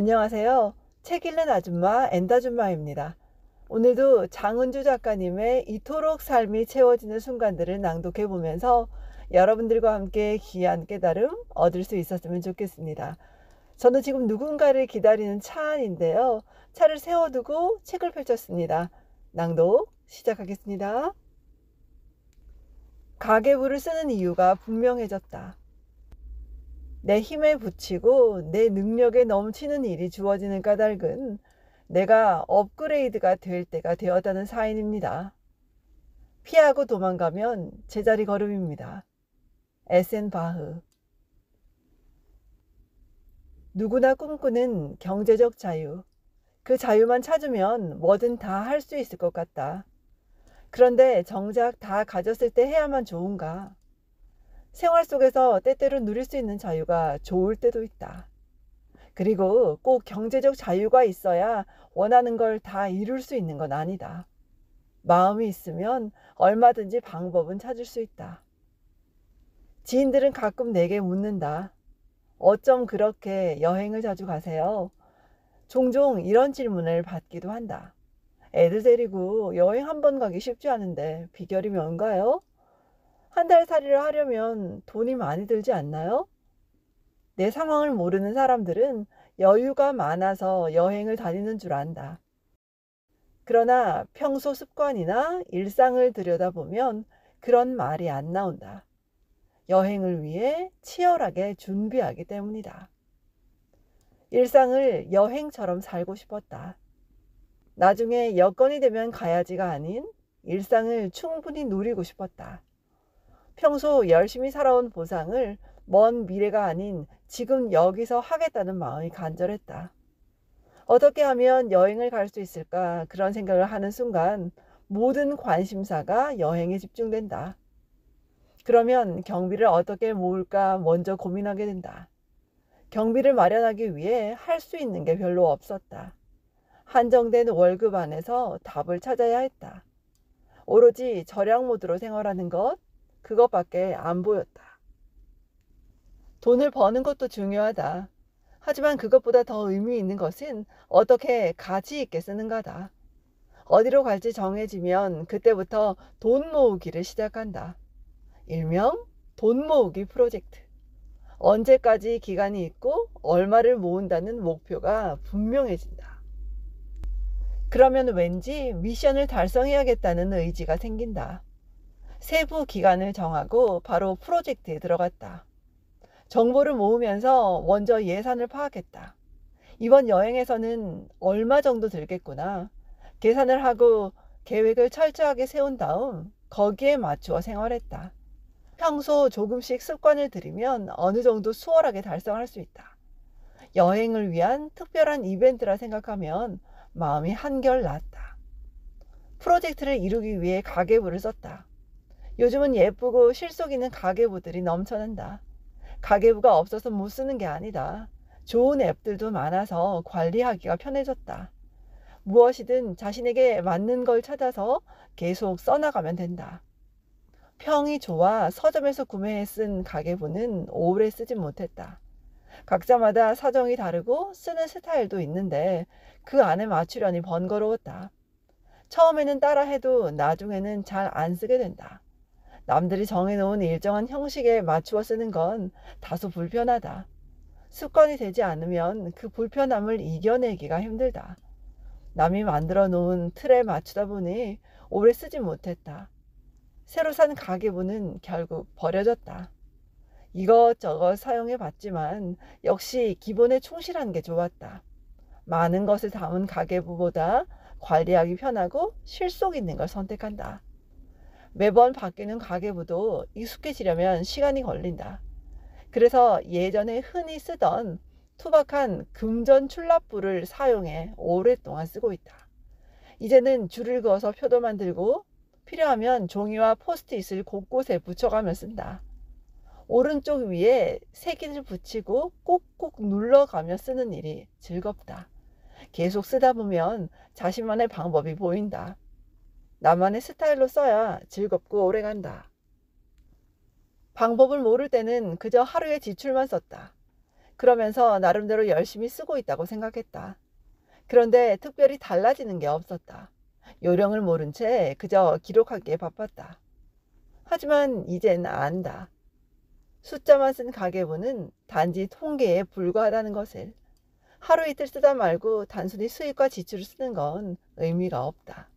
안녕하세요. 책 읽는 아줌마 엔다줌마입니다. 오늘도 장은주 작가님의 이토록 삶이 채워지는 순간들을 낭독해 보면서 여러분들과 함께 귀한 깨달음 얻을 수 있었으면 좋겠습니다. 저는 지금 누군가를 기다리는 차 안인데요. 차를 세워두고 책을 펼쳤습니다. 낭독 시작하겠습니다. 가계부를 쓰는 이유가 분명해졌다. 내 힘에 부치고 내 능력에 넘치는 일이 주어지는 까닭은 내가 업그레이드가 될 때가 되었다는 사인입니다. 피하고 도망가면 제자리 걸음입니다. 에센 바흐. 누구나 꿈꾸는 경제적 자유. 그 자유만 찾으면 뭐든 다 할 수 있을 것 같다. 그런데 정작 다 가졌을 때 해야만 좋은가? 생활 속에서 때때로 누릴 수 있는 자유가 좋을 때도 있다. 그리고 꼭 경제적 자유가 있어야 원하는 걸 다 이룰 수 있는 건 아니다. 마음이 있으면 얼마든지 방법은 찾을 수 있다. 지인들은 가끔 내게 묻는다. 어쩜 그렇게 여행을 자주 가세요? 종종 이런 질문을 받기도 한다. 애들 데리고 여행 한 번 가기 쉽지 않은데 비결이 뭔가요? 한 달 살이를 하려면 돈이 많이 들지 않나요? 내 상황을 모르는 사람들은 여유가 많아서 여행을 다니는 줄 안다. 그러나 평소 습관이나 일상을 들여다보면 그런 말이 안 나온다. 여행을 위해 치열하게 준비하기 때문이다. 일상을 여행처럼 살고 싶었다. 나중에 여건이 되면 가야지가 아닌 일상을 충분히 누리고 싶었다. 평소 열심히 살아온 보상을 먼 미래가 아닌 지금 여기서 하겠다는 마음이 간절했다. 어떻게 하면 여행을 갈 수 있을까 그런 생각을 하는 순간 모든 관심사가 여행에 집중된다. 그러면 경비를 어떻게 모을까 먼저 고민하게 된다. 경비를 마련하기 위해 할 수 있는 게 별로 없었다. 한정된 월급 안에서 답을 찾아야 했다. 오로지 절약 모드로 생활하는 것, 그것밖에 안 보였다. 돈을 버는 것도 중요하다. 하지만 그것보다 더 의미 있는 것은 어떻게 가치 있게 쓰는가다. 어디로 갈지 정해지면 그때부터 돈 모으기를 시작한다. 일명 돈 모으기 프로젝트. 언제까지 기간이 있고 얼마를 모은다는 목표가 분명해진다. 그러면 왠지 미션을 달성해야겠다는 의지가 생긴다. 세부 기간을 정하고 바로 프로젝트에 들어갔다. 정보를 모으면서 먼저 예산을 파악했다. 이번 여행에서는 얼마 정도 들겠구나. 계산을 하고 계획을 철저하게 세운 다음 거기에 맞추어 생활했다. 평소 조금씩 습관을 들이면 어느 정도 수월하게 달성할 수 있다. 여행을 위한 특별한 이벤트라 생각하면 마음이 한결 낫다. 프로젝트를 이루기 위해 가계부를 썼다. 요즘은 예쁘고 실속 있는 가계부들이 넘쳐난다. 가계부가 없어서 못 쓰는 게 아니다. 좋은 앱들도 많아서 관리하기가 편해졌다. 무엇이든 자신에게 맞는 걸 찾아서 계속 써나가면 된다. 평이 좋아 서점에서 구매해 쓴 가계부는 오래 쓰진 못했다. 각자마다 사정이 다르고 쓰는 스타일도 있는데 그 안에 맞추려니 번거로웠다. 처음에는 따라해도 나중에는 잘 안 쓰게 된다. 남들이 정해놓은 일정한 형식에 맞추어 쓰는 건 다소 불편하다. 습관이 되지 않으면 그 불편함을 이겨내기가 힘들다. 남이 만들어 놓은 틀에 맞추다 보니 오래 쓰지 못했다. 새로 산 가계부는 결국 버려졌다. 이것저것 사용해 봤지만 역시 기본에 충실한 게 좋았다. 많은 것을 담은 가계부보다 관리하기 편하고 실속 있는 걸 선택한다. 매번 바뀌는 가계부도 익숙해지려면 시간이 걸린다. 그래서 예전에 흔히 쓰던 투박한 금전 출납부를 사용해 오랫동안 쓰고 있다. 이제는 줄을 그어서 표도 만들고 필요하면 종이와 포스트잇을 곳곳에 붙여가며 쓴다. 오른쪽 위에 색인을 붙이고 꾹꾹 눌러가며 쓰는 일이 즐겁다. 계속 쓰다 보면 자신만의 방법이 보인다. 나만의 스타일로 써야 즐겁고 오래간다. 방법을 모를 때는 그저 하루의 지출만 썼다. 그러면서 나름대로 열심히 쓰고 있다고 생각했다. 그런데 특별히 달라지는 게 없었다. 요령을 모른 채 그저 기록하기에 바빴다. 하지만 이젠 안다. 숫자만 쓴 가계부는 단지 통계에 불과하다는 것을. 하루 이틀 쓰다 말고 단순히 수입과 지출을 쓰는 건 의미가 없다.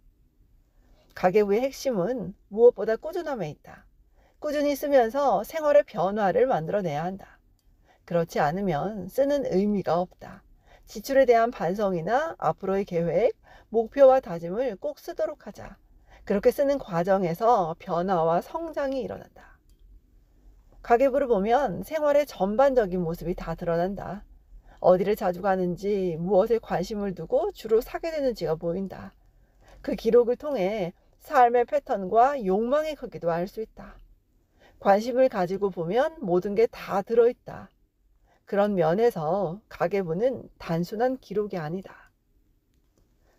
가계부의 핵심은 무엇보다 꾸준함에 있다. 꾸준히 쓰면서 생활의 변화를 만들어내야 한다. 그렇지 않으면 쓰는 의미가 없다. 지출에 대한 반성이나 앞으로의 계획, 목표와 다짐을 꼭 쓰도록 하자. 그렇게 쓰는 과정에서 변화와 성장이 일어난다. 가계부를 보면 생활의 전반적인 모습이 다 드러난다. 어디를 자주 가는지, 무엇에 관심을 두고 주로 사게 되는지가 보인다. 그 기록을 통해 삶의 패턴과 욕망의 크기도 알 수 있다. 관심을 가지고 보면 모든 게 다 들어있다. 그런 면에서 가계부는 단순한 기록이 아니다.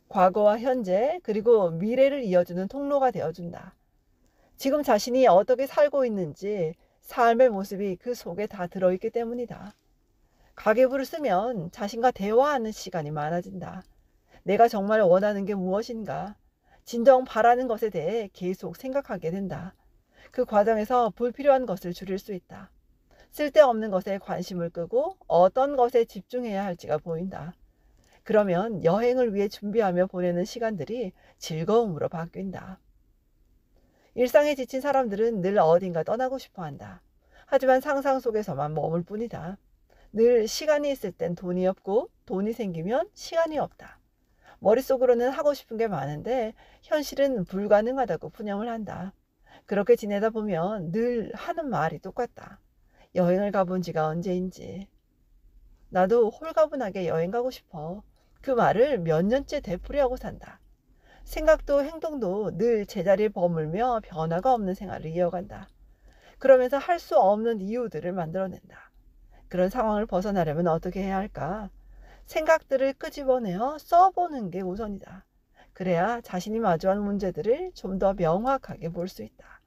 과거와 현재 그리고 미래를 이어주는 통로가 되어준다. 지금 자신이 어떻게 살고 있는지 삶의 모습이 그 속에 다 들어있기 때문이다. 가계부를 쓰면 자신과 대화하는 시간이 많아진다. 내가 정말 원하는 게 무엇인가? 진정 바라는 것에 대해 계속 생각하게 된다. 그 과정에서 불필요한 것을 줄일 수 있다. 쓸데없는 것에 관심을 끄고 어떤 것에 집중해야 할지가 보인다. 그러면 여행을 위해 준비하며 보내는 시간들이 즐거움으로 바뀐다. 일상에 지친 사람들은 늘 어딘가 떠나고 싶어 한다. 하지만 상상 속에서만 머물 뿐이다. 늘 시간이 있을 땐 돈이 없고 돈이 생기면 시간이 없다. 머릿속으로는 하고 싶은 게 많은데 현실은 불가능하다고 푸념을 한다. 그렇게 지내다 보면 늘 하는 말이 똑같다. 여행을 가본 지가 언제인지. 나도 홀가분하게 여행 가고 싶어. 그 말을 몇 년째 되풀이하고 산다. 생각도 행동도 늘 제자리에 머물며 변화가 없는 생활을 이어간다. 그러면서 할 수 없는 이유들을 만들어낸다. 그런 상황을 벗어나려면 어떻게 해야 할까? 생각들을 끄집어내어 써보는 게 우선이다. 그래야 자신이 마주하는 문제들을 좀 더 명확하게 볼 수 있다.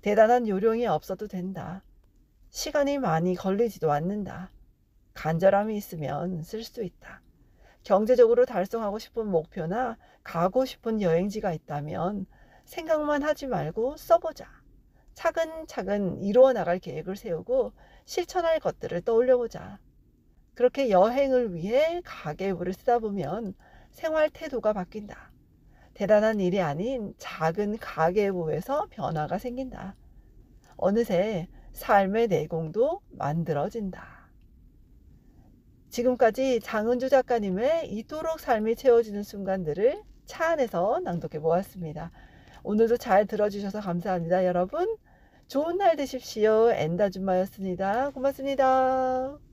대단한 요령이 없어도 된다. 시간이 많이 걸리지도 않는다. 간절함이 있으면 쓸 수 있다. 경제적으로 달성하고 싶은 목표나 가고 싶은 여행지가 있다면 생각만 하지 말고 써보자. 차근차근 이루어 나갈 계획을 세우고 실천할 것들을 떠올려보자. 그렇게 여행을 위해 가계부를 쓰다 보면 생활 태도가 바뀐다. 대단한 일이 아닌 작은 가계부에서 변화가 생긴다. 어느새 삶의 내공도 만들어진다. 지금까지 장은주 작가님의 이토록 삶이 채워지는 순간들을 차 안에서 낭독해 보았습니다. 오늘도 잘 들어주셔서 감사합니다. 여러분 좋은 날 되십시오. 엔다줌마였습니다. 고맙습니다.